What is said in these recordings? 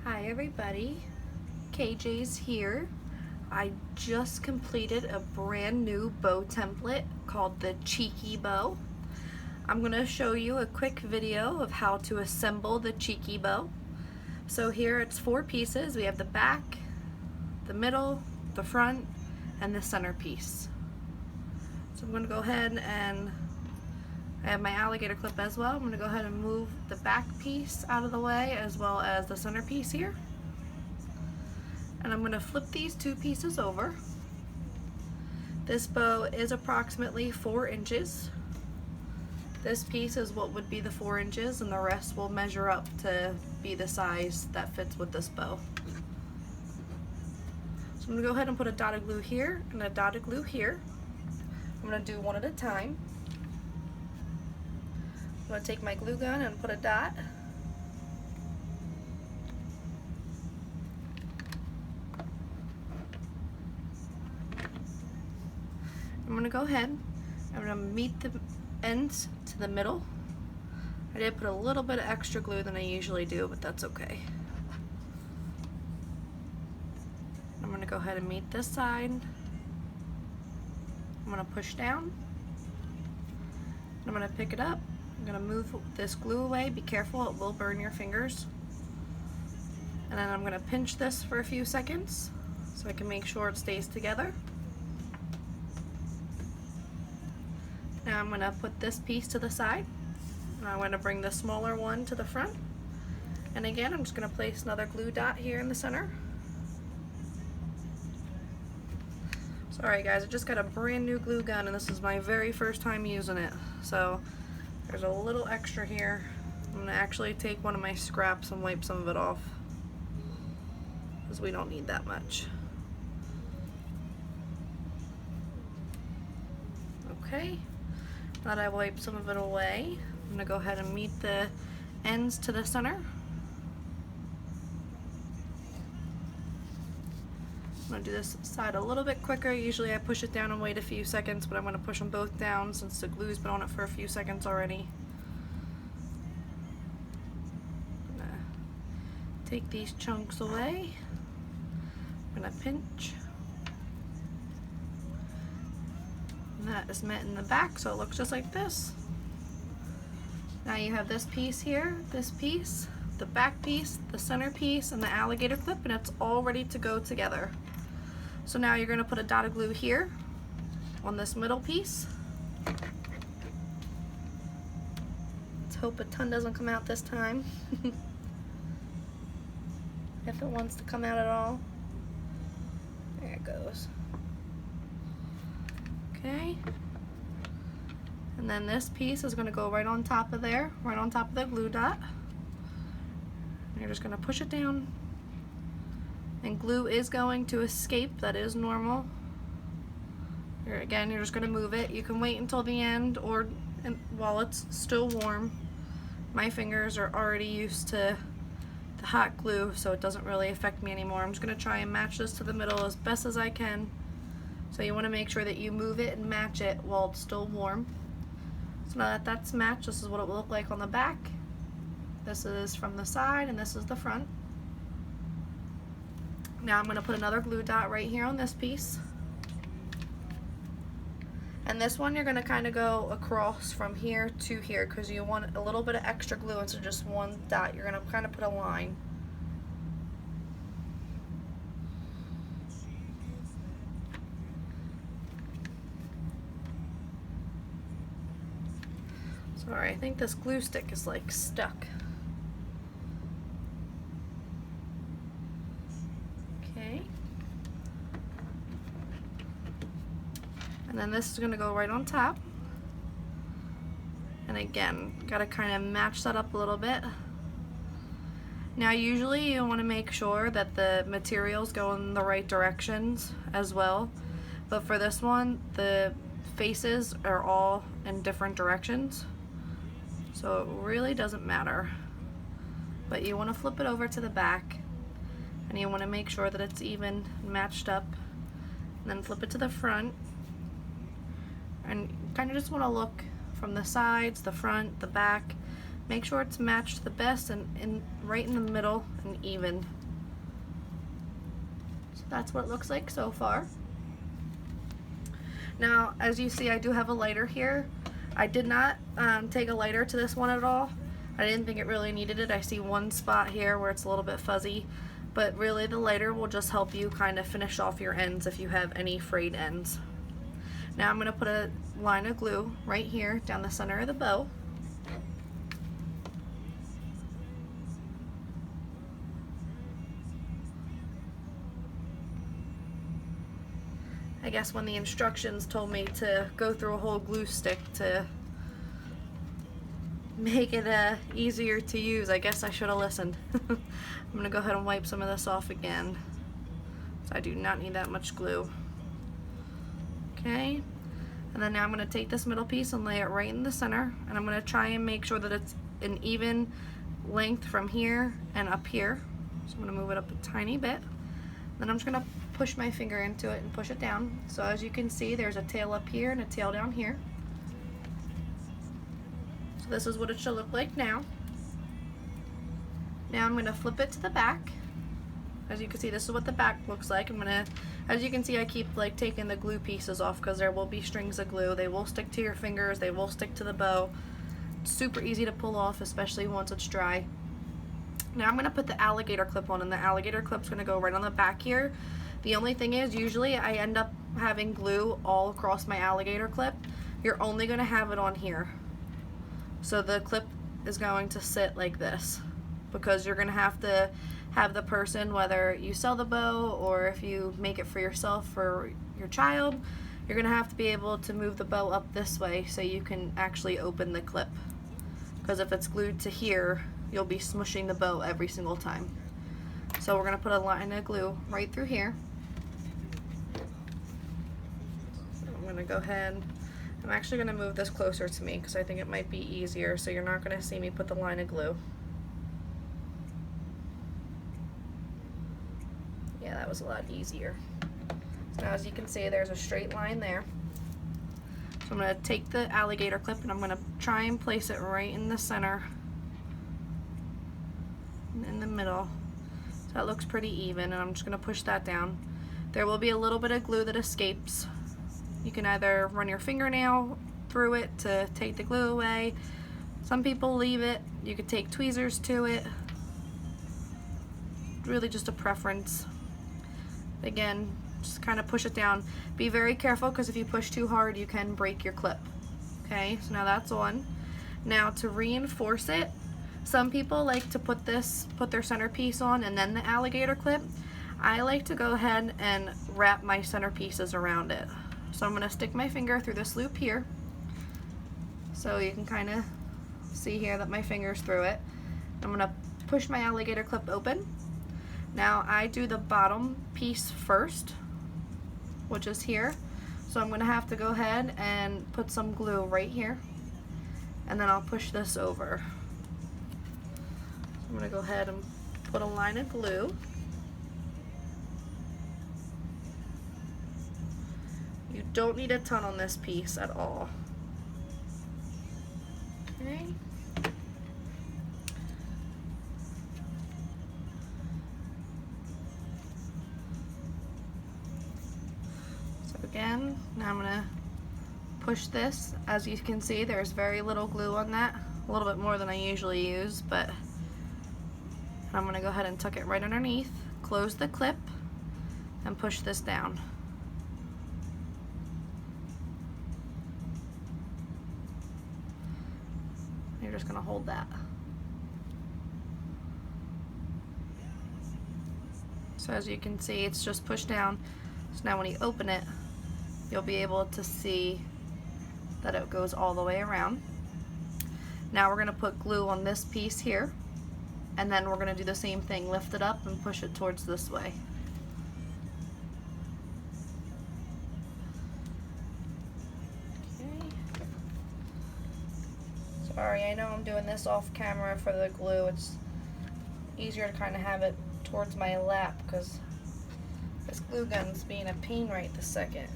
Hi everybody, KJ's here. I just completed a brand new bow template called the Cheeky Bow. I'm going to show you a quick video of how to assemble the Cheeky Bow. So here it's 4 pieces. We have the back, the middle, the front, and the center piece. So I'm going to go ahead and I have my alligator clip as well. I'm going to go ahead and move the back piece out of the way as well as the center piece here. And I'm going to flip these 2 pieces over. This bow is approximately 4 inches. This piece is what would be the 4 inches, and the rest will measure up to be the size that fits with this bow. So I'm going to go ahead and put a dot of glue here and a dot of glue here. I'm going to do one at a time. I'm going to take my glue gun and put a dot. I'm going to go ahead, I'm going to meet the ends to the middle. I did put a little bit of extra glue than I usually do, but that's okay. I'm going to go ahead and meet this side. I'm going to push down. I'm going to pick it up. I'm going to move this glue away. Be careful, it will burn your fingers. And then I'm going to pinch this for a few seconds so I can make sure it stays together. Now I'm going to put this piece to the side. And I'm going to bring the smaller one to the front. And again, I'm just going to place another glue dot here in the center. Sorry guys, I just got a brand new glue gun and this is my very first time using it. So there's a little extra here. I'm going to actually take one of my scraps and wipe some of it off, because we don't need that much. Okay, now that I wiped some of it away, I'm going to go ahead and meet the ends to the center. I'm going to do this side a little bit quicker. Usually I push it down and wait a few seconds, but I'm going to push them both down since the glue's been on it for a few seconds already. I'm going to take these chunks away. I'm going to pinch. And that is met in the back, so it looks just like this. Now you have this piece here, this piece, the back piece, the center piece, and the alligator clip, and it's all ready to go together. So now you're going to put a dot of glue here on this middle piece. Let's hope a ton doesn't come out this time. If it wants to come out at all. There it goes. Okay. And then this piece is going to go right on top of there, right on top of the glue dot. And you're just going to push it down. And glue is going to escape, that is normal. Here again, you're just going to move it. You can wait until the end or while it's still warm. My fingers are already used to the hot glue, so it doesn't really affect me anymore. I'm just going to try and match this to the middle as best as I can. So you want to make sure that you move it and match it while it's still warm. So now that that's matched, this is what it will look like on the back. This is from the side and this is the front. Now I'm going to put another glue dot right here on this piece. And this one you're going to kind of go across from here to here because you want a little bit of extra glue instead of just one dot. You're going to kind of put a line. Sorry, I think this glue stick is like stuck. Okay. And then this is going to go right on top. And again, got to kind of match that up a little bit. Now usually you want to make sure that the materials go in the right directions as well. But for this one, the faces are all in different directions. So it really doesn't matter. But you want to flip it over to the back and you want to make sure that it's even matched up. And then flip it to the front. And kind of just want to look from the sides, the front, the back, Make sure it's matched the best and right in the middle and even. So that's what it looks like so far. Now, as you see, I do have a lighter here. I did not take a lighter to this one at all. I didn't think it really needed it. I see one spot here where it's a little bit fuzzy, but really the lighter will just help you kind of finish off your ends if you have any frayed ends. Now I'm going to put a line of glue right here down the center of the bow. I guess when the instructions told me to go through a whole glue stick to make it easier to use, I guess I should have listened. I'm going to go ahead and wipe some of this off again. So I do not need that much glue. Okay, and then now I'm going to take this middle piece and lay it right in the center, and I'm going to try and make sure that it's an even length from here and up here. So I'm going to move it up a tiny bit. Then I'm just going to push my finger into it and push it down. So as you can see, there's a tail up here and a tail down here. So this is what it should look like now. Now I'm going to flip it to the back. As you can see, this is what the back looks like. As you can see, I keep like taking the glue pieces off because there will be strings of glue. They will stick to your fingers, they will stick to the bow. It's super easy to pull off, especially once it's dry. Now I'm going to put the alligator clip on, and the alligator clip's going to go right on the back here. The only thing is, usually I end up having glue all across my alligator clip. You're only going to have it on here. So the clip is going to sit like this, because you're going to have the person, whether you sell the bow or if you make it for yourself or your child, you're going to have to be able to move the bow up this way so you can actually open the clip. Because if it's glued to here, you'll be smushing the bow every single time. So we're going to put a line of glue right through here. So I'm going to go ahead, I'm actually going to move this closer to me because I think it might be easier, so you're not going to see me put the line of glue. Yeah, that was a lot easier. So now as you can see, there's a straight line there. So I'm going to take the alligator clip and I'm going to try and place it right in the center, in the middle. So that looks pretty even, and I'm just going to push that down. There will be a little bit of glue that escapes. You can either run your fingernail through it to take the glue away. Some people leave it. You could take tweezers to it. Really just a preference. Again, just kind of push it down. Be very careful, because if you push too hard, you can break your clip. Okay, so now that's on. Now to reinforce it, some people like to put their centerpiece on and then the alligator clip. I like to go ahead and wrap my centerpieces around it. So I'm going to stick my finger through this loop here, so you can kind of see here that my finger's through it. I'm going to push my alligator clip open. Now I do the bottom piece first, which is here. So I'm going to have to go ahead and put some glue right here, and then I'll push this over. I'm going to go ahead and put a line of glue. You don't need a ton on this piece at all. Okay. So again, now I'm going to push this. As you can see, there's very little glue on that. A little bit more than I usually use, but I'm going to go ahead and tuck it right underneath, close the clip, and push this down. You're just going to hold that. So as you can see, it's just pushed down. So now when you open it, you'll be able to see that it goes all the way around. Now we're going to put glue on this piece here, and then we're going to do the same thing, lift it up and push it towards this way. Okay. Sorry, I know I'm doing this off camera for the glue. It's easier to kind of have it towards my lap because this glue gun's being a pain right this second.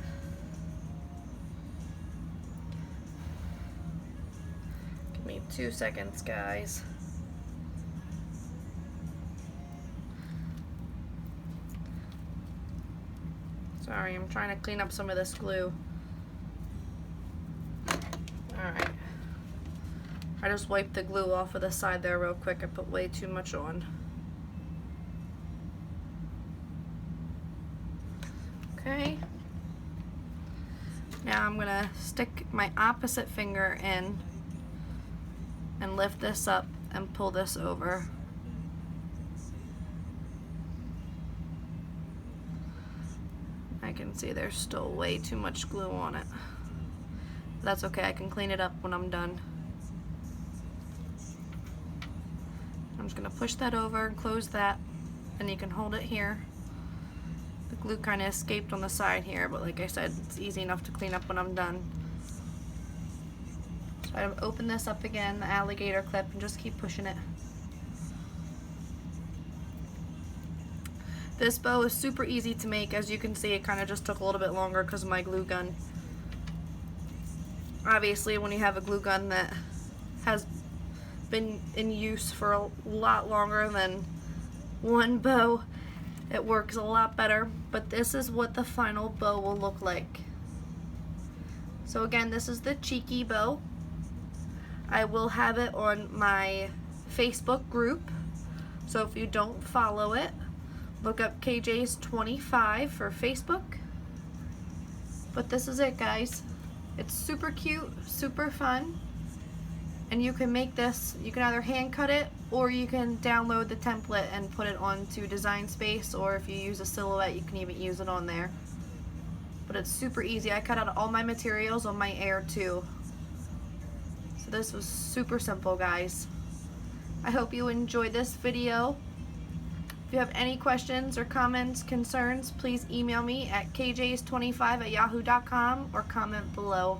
Give me 2 seconds, guys. Sorry, I'm trying to clean up some of this glue. Alright. I just wiped the glue off of the side there real quick. I put way too much on. Okay. Now I'm gonna stick my opposite finger in and lift this up and pull this over. I can see there's still way too much glue on it. That's okay, I can clean it up when I'm done. I'm just gonna push that over and close that, and you can hold it here. The glue kind of escaped on the side here, but like I said, it's easy enough to clean up when I'm done. So I open this up again, the alligator clip, and just keep pushing it. This bow is super easy to make. As you can see, it kind of just took a little bit longer because of my glue gun. Obviously, when you have a glue gun that has been in use for a lot longer than one bow, it works a lot better. But this is what the final bow will look like. So again, this is the Cheeky bow. I will have it on my Facebook group, so if you don't follow it, look up KJ's 25 for Facebook. But this is it, guys. It's super cute, super fun, and you can make this, you can either hand cut it or you can download the template and put it onto Design Space, or if you use a silhouette you can even use it on there. But it's super easy. I cut out all my materials on my Air too. So this was super simple, guys. I hope you enjoyed this video. If you have any questions or comments, concerns, please email me at kjs25@yahoo.com or comment below.